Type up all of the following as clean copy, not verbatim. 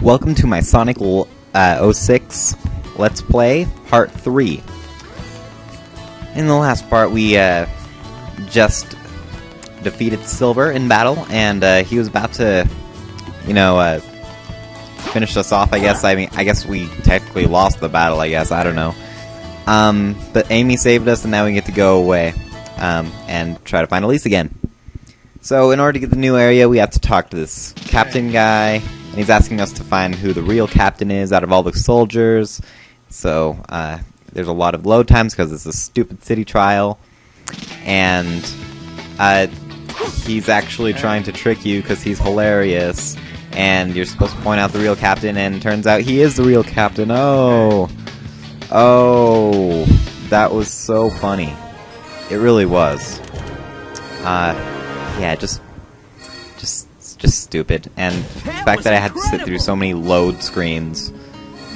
Welcome to my Sonic 06 Let's Play, Part 3. In the last part, we just defeated Silver in battle, and he was about to, finish us off, I guess. I mean, I guess we technically lost the battle, I guess. I don't know. But Amy saved us, and now we get to go away and try to find Elise again. So, in order to get the new area, we have to talk to this captain guy. And he's asking us to find who the real captain is out of all the soldiers. So, there's a lot of load times because it's a stupid city trial. And he's actually trying to trick you because he's hilarious. And you're supposed to point out the real captain, and it turns out he is the real captain. Oh, that was so funny. It really was. Yeah, just stupid. And the fact that I had to sit through so many load screens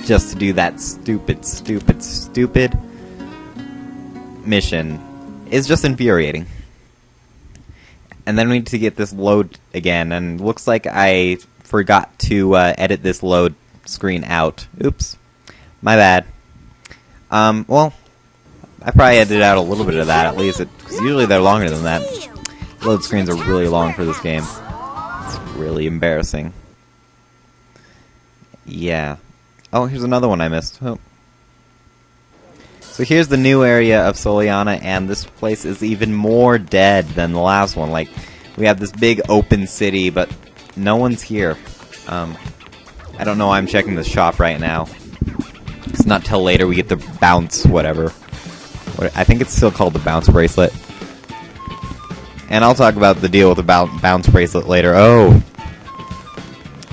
just to do that stupid mission is just infuriating. And then we need to get this load again, and looks like I forgot to edit this load screen out. Oops. My bad. Well, I probably edited out a little bit of that, at least, because usually they're longer than that. Load screens are really long for this game. It's really embarrassing. Yeah. Oh, here's another one I missed. Oh. So here's the new area of Soliana, and this place is even more dead than the last one. Like, we have this big open city, but no one's here. I don't know why I'm checking the shop right now. It's not till later we get the bounce whatever. I think it's still called the bounce bracelet. And I'll talk about the deal with the bounce bracelet later. Oh!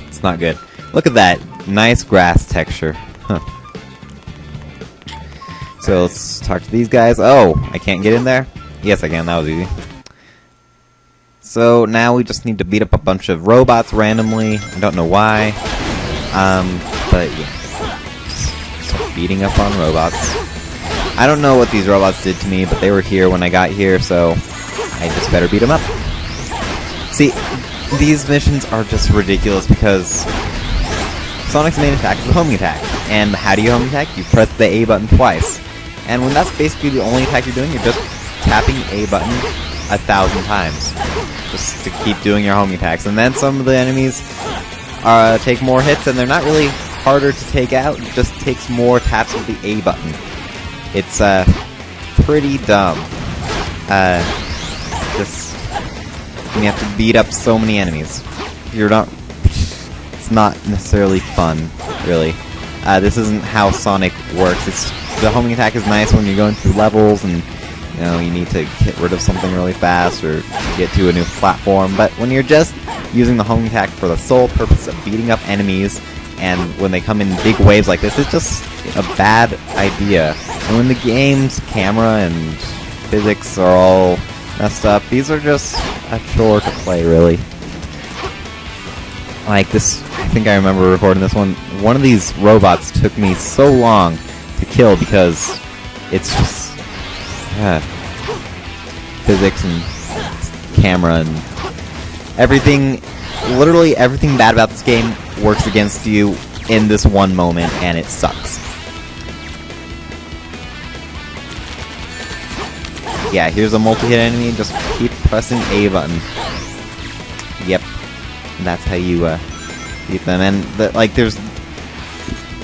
It's not good. Look at that. Nice grass texture. Huh. So let's talk to these guys. Oh! I can't get in there? Yes, I can. That was easy. So now we just need to beat up a bunch of robots randomly. I don't know why. But yeah. Just beating up on robots. I don't know what these robots did to me, but they were here when I got here, so I just better beat them up. See, these missions are just ridiculous because Sonic's main attack is the homing attack. And how do you homing attack? You press the A button twice. And when that's basically the only attack you're doing, you're just tapping A button 1,000 times. Just to keep doing your homing attacks. And then some of the enemies take more hits, and they're not really harder to take out. It just takes more taps of the A button. It's pretty dumb. You have to beat up so many enemies. It's not necessarily fun, really. This isn't how Sonic works. The homing attack is nice when you're going through levels and you need to get rid of something really fast or get to a new platform. But when you're just using the homing attack for the sole purpose of beating up enemies, and when they come in big waves like this, it's just a bad idea. And when the game's camera and physics are all messed up, these are just a chore to play, really. Like this, I think I remember recording this one. One of these robots took me so long to kill because it's just physics and camera and everything. Literally everything bad about this game works against you in this one moment, and it sucks. Yeah, here's a multi-hit enemy, just keep pressing A button. Yep. And that's how you beat them. And there's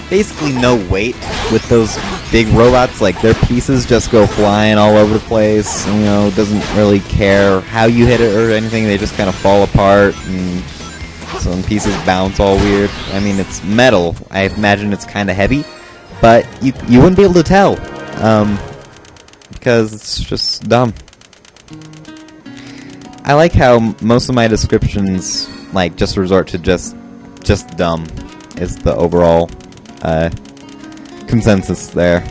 basically no weight with those big robots. Like, their pieces just go flying all over the place. And, doesn't really care how you hit it or anything. They just kind of fall apart, and some pieces bounce all weird. I mean, it's metal. I imagine it's kind of heavy, but you wouldn't be able to tell. Because it's just dumb. I like how most of my descriptions, just resort to just dumb is the overall consensus there.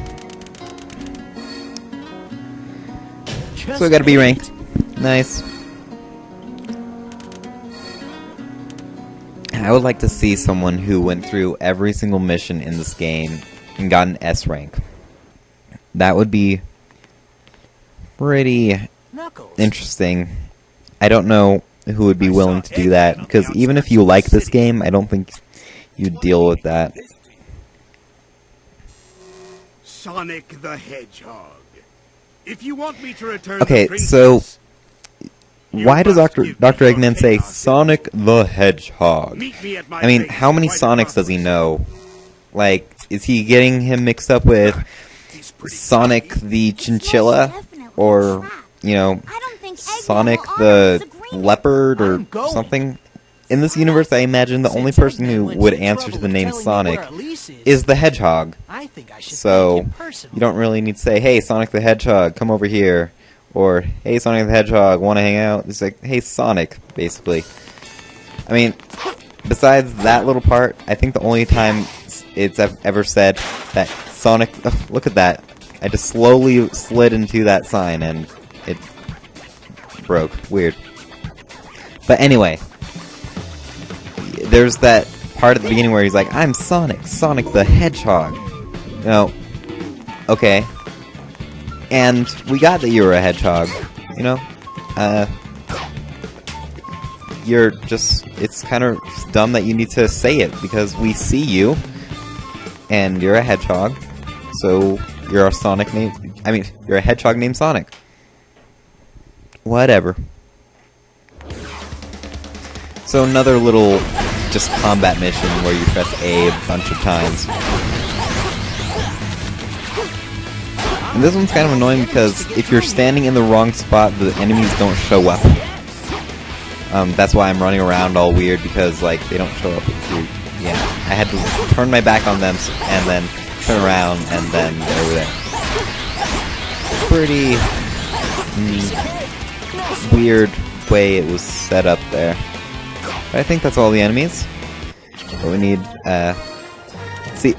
So we gotta be ranked. Nice. I would like to see someone who went through every single mission in this game and got an S rank. That would be pretty interesting. I don't know who would be willing to do that, because even if you like this game, I don't think you deal with that. Sonic the Hedgehog. If you want me to return Okay, the princess, so why does must Dr. give me your Eggman say chaos Sonic the Hedgehog? Meet me at my I mean, base how at many White Sonics does he Acropolis. know? Like, is he getting him mixed up with He's pretty Sonic tiny. the Chinchilla? Or, you know, Sonic the Leopard or something? In this universe, I imagine the only person who would answer to the name Sonic is the Hedgehog. So, you don't really need to say, hey, Sonic the Hedgehog, come over here. Or, hey, Sonic the Hedgehog, want to hang out? It's like, hey, Sonic, basically. I mean, besides that little part, I think the only time it's ever said that Sonic... Oh, look at that. I just slowly slid into that sign and it broke. Weird. But anyway, there's that part at the beginning where he's like, I'm Sonic the Hedgehog. You know, okay. And we got that you were a hedgehog, you know? You're just... It's kind of dumb that you need to say it, because we see you, and you're a hedgehog, so you're a Sonic name... I mean, you're a hedgehog named Sonic. Whatever. So another little just combat mission where you press A a bunch of times. And this one's kind of annoying because if you're standing in the wrong spot, the enemies don't show up. That's why I'm running around all weird, because like they don't show up. Yeah, I had to turn my back on them and then turn around and then they were there. Pretty weird way it was set up there. But I think that's all the enemies. But we need, see,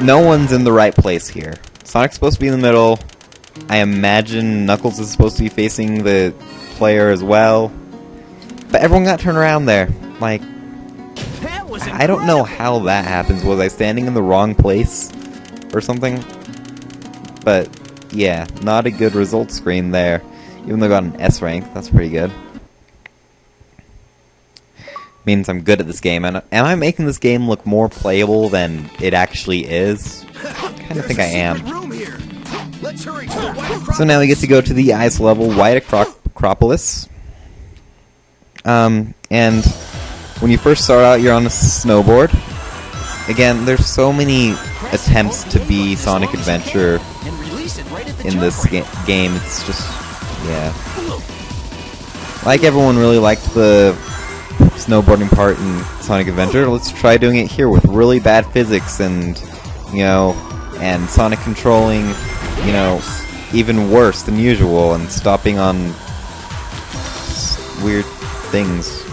no one's in the right place here. Sonic's supposed to be in the middle. I imagine Knuckles is supposed to be facing the player as well. But everyone got turned around there. Like, I don't know how that happens. Was I standing in the wrong place or something? But, yeah, not a good result screen there. Even though I got an S rank, that's pretty good. Means I'm good at this game. And am I making this game look more playable than it actually is? I kind of think I am. So now we get to go to the ice level, White Acropolis. And when you first start out, you're on a snowboard. Again, there's so many attempts to be Sonic Adventure in this game. It's just, yeah. Like everyone really liked the snowboarding part in Sonic Adventure, let's try doing it here with really bad physics and, you know, and Sonic controlling, you know, even worse than usual and stopping on weird things.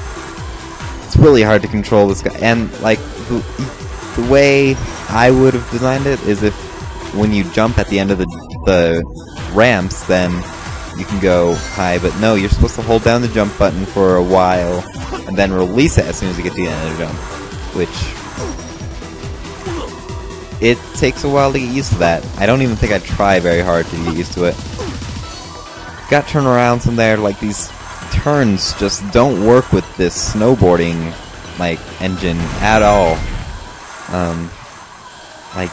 It's really hard to control this guy, and like the way I would have designed it is if when you jump at the end of the ramps, then you can go high, but no, you're supposed to hold down the jump button for a while and then release it as soon as you get to the end of the jump, which it takes a while to get used to that. I don't even think I'd try very hard to get used to it. Got turnarounds in there, like these turns just don't work with this snowboarding like engine at all. Like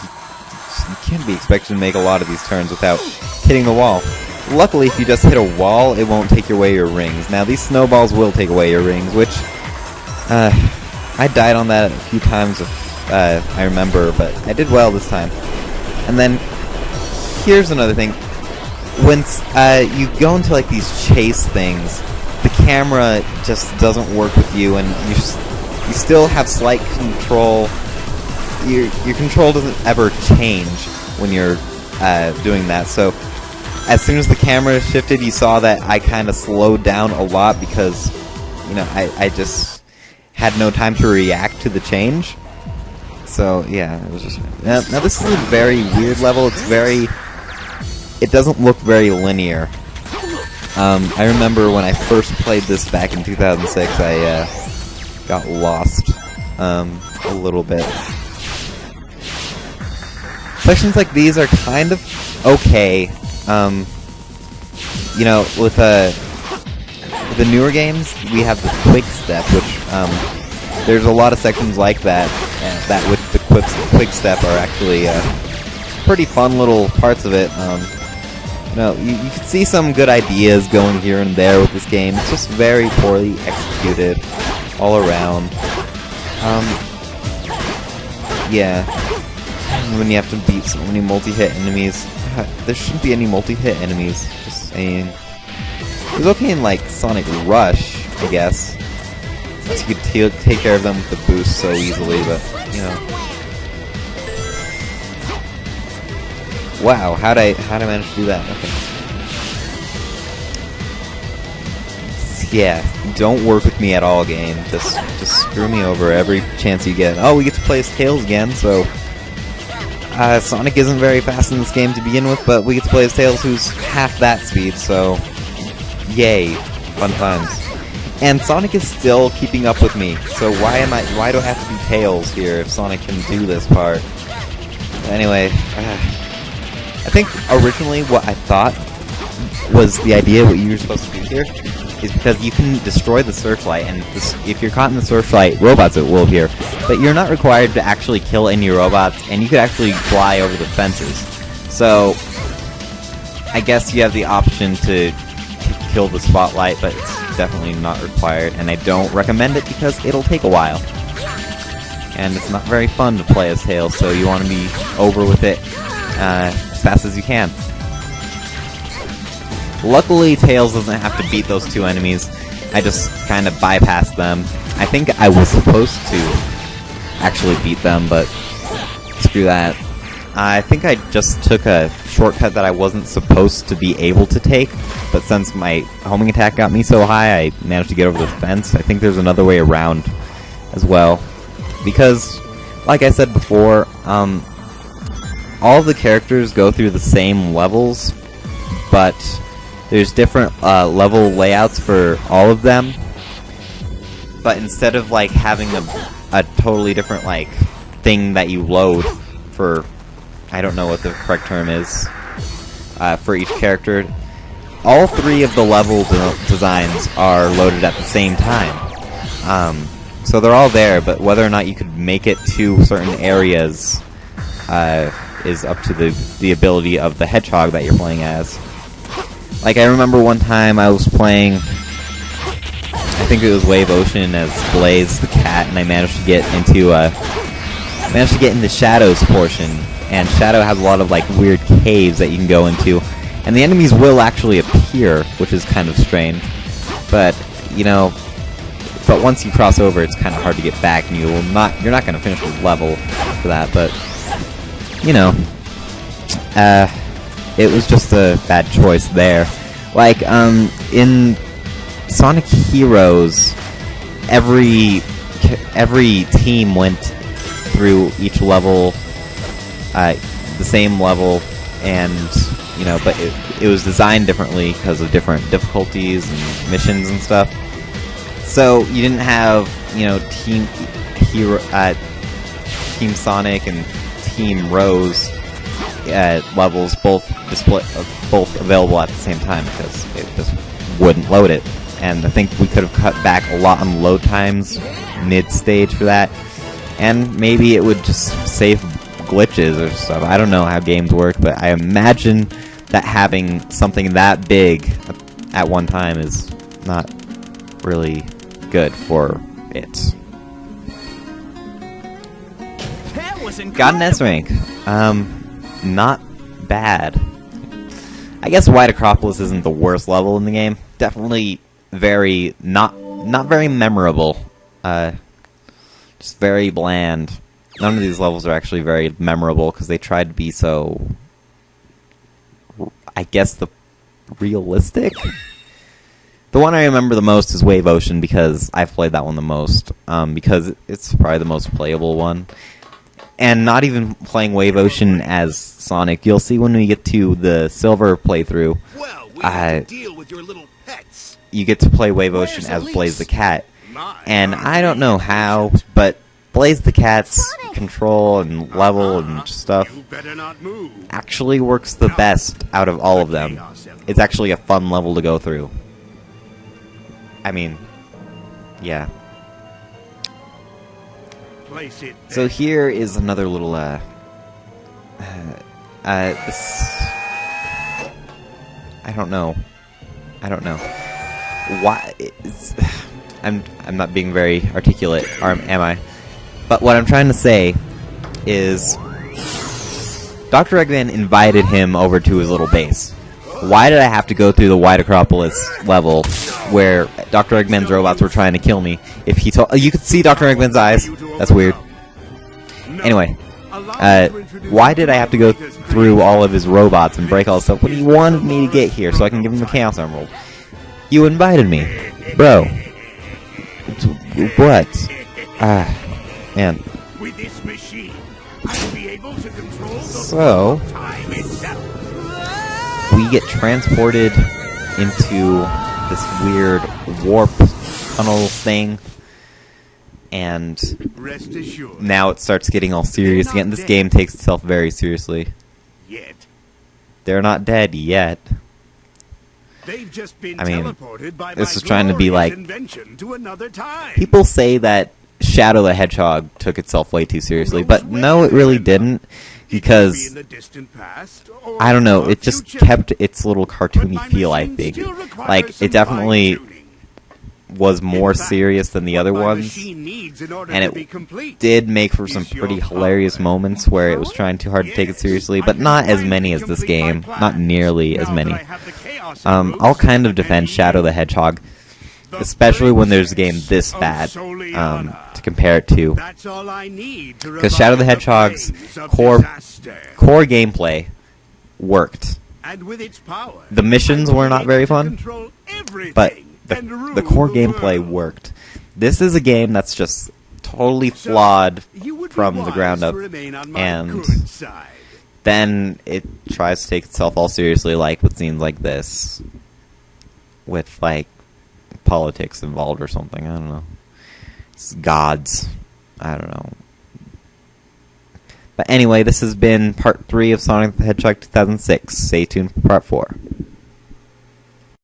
you can't be expected to make a lot of these turns without hitting the wall. Luckily, if you just hit a wall, it won't take away your rings. Now, these snowballs will take away your rings, which I died on that a few times, if I remember, but I did well this time. And then, here's another thing. When you go into like these chase things, the camera just doesn't work with you, and you still have slight control. Your control doesn't ever change when you're doing that, so as soon as the camera shifted, you saw that I kind of slowed down a lot because, you know, I just had no time to react to the change. So, yeah, it was just... Now this is a very weird level. It doesn't look very linear. I remember when I first played this back in 2006, I got lost a little bit. Sections like these are kind of okay. You know, with the newer games, we have the quick step, which there's a lot of sections like that, that with the quick step are actually pretty fun little parts of it. You know, you can see some good ideas going here and there with this game. It's just very poorly executed all around. Yeah. When you have to beat so many multi-hit enemies. There shouldn't be any multi-hit enemies. Just saying. It was okay in, like, Sonic Rush, I guess. Since you could take care of them with the boost so easily, but, you know. Wow, how'd I manage to do that? Okay. Yeah, don't work with me at all, game. Just screw me over every chance you get. Oh, we get to play as Tails again, so... Sonic isn't very fast in this game to begin with, but we get to play as Tails, who's half that speed, so... Yay. Fun times. And Sonic is still keeping up with me, so why do I have to be Tails here if Sonic can do this part? Anyway... I think originally what I thought was the idea what you were supposed to do here is because you can destroy the searchlight, and if you're caught in the searchlight, robots will appear. But you're not required to actually kill any robots, and you could actually fly over the fences. So, I guess you have the option to kill the spotlight, but it's definitely not required, and I don't recommend it because it'll take a while. And it's not very fun to play as Tails, so you want to be over with it as fast as you can. Luckily, Tails doesn't have to beat those two enemies. I just kind of bypassed them. I think I was supposed to actually beat them, but screw that. I think I just took a shortcut that I wasn't supposed to be able to take, but since my homing attack got me so high, I managed to get over the fence. I think there's another way around as well. Because, like I said before, all of the characters go through the same levels, but there's different level layouts for all of them. But instead of like having a totally different like thing that you load for, I don't know what the correct term is, for each character, all three of the level designs are loaded at the same time. So they're all there, but whether or not you could make it to certain areas is up to the ability of the hedgehog that you're playing as. Like, I remember one time I was playing, I think it was Wave Ocean as Blaze the cat, and I managed to get into the Shadows portion. And Shadow has a lot of like weird caves that you can go into, and the enemies will actually appear, which is kind of strange. But you know, but once you cross over, it's kind of hard to get back, and you're not going to finish the level for that. But you know, it was just a bad choice there. Like, in Sonic Heroes, every team went through each level, the same level, and, you know, but it was designed differently because of different difficulties and missions and stuff. So, you didn't have, you know, Team Sonic and Team Rose levels both available at the same time because it just wouldn't load it. And I think we could have cut back a lot on load times mid-stage for that, and maybe it would just save glitches or stuff. I don't know how games work, but I imagine that having something that big at one time is not really good for it. Got an S rank. Not bad. I guess White Acropolis isn't the worst level in the game. Definitely very not very memorable. Just very bland. None of these levels are actually very memorable because they tried to be so, I guess, realistic. The one I remember the most is Wave Ocean because I've played that one the most. Because it's probably the most playable one. And not even playing Wave Ocean as Sonic, you'll see when we get to the Silver playthrough, Well, we have to deal with your little pets. You get to play Wave Ocean as Blaze the Cat. And I don't know how, but Blaze the Cat's control and level and stuff You better not move. actually works the best out of all of them. It's actually a fun level to go through. I mean, yeah. place it So there. here is another little, I don't know. Why? I'm not being very articulate, or am I? But what I'm trying to say is, Dr. Eggman invited him over to his little base. Why did I have to go through the White Acropolis level where Dr. Eggman's robots were trying to kill me? If he told, you could see Dr. Eggman's eyes. That's weird. Anyway, why did I have to go through all of his robots and break all this stuff when he wanted me to get here so I can give him a Chaos Emerald? You invited me, bro. What? Man. With this machine, I'll be able to control the So, flow of time itself. we get transported into this weird warp tunnel thing, and Rest assured. now it starts getting all serious again. This game takes itself very seriously. Yet. They're not dead yet. They've just been I mean, teleported by this my is trying to be glorious like- invention to another time. People say that Shadow the Hedgehog took itself way too seriously, but no, it really didn't, It could be because in the distant past, or I don't know, the it just future. kept its little But cartoony my feel, I machine think. still requires Like, some it definitely fine-tuning. was more In fact, serious than the what other my ones, machine needs in order and to it be complete did make for some is your pretty hilarious power. moments where it was trying too hard to take it Yes, seriously, I but can not as finally many as this complete my game. plans. Not nearly as Now many. that I have the Chaos I'll Emeralds kind of and defend the Shadow the Eden, Hedgehog, the especially when there's a game princess this of bad, Soliana. to compare it to. That's all I need to 'Cause Shadow the revive Hedgehog's flames of core disaster. Core gameplay worked. And with its power, The missions I will were be not able very to fun, control everything but and rule the core the gameplay world. worked. This is a game that's just totally So, flawed you would be from the wise ground to up, remain on my and good side. then it tries to take itself all seriously, like with scenes like this, with like politics involved or something. I don't know. It's gods. I don't know. But anyway, this has been part 3 of Sonic the Hedgehog 2006. Stay tuned for part 4.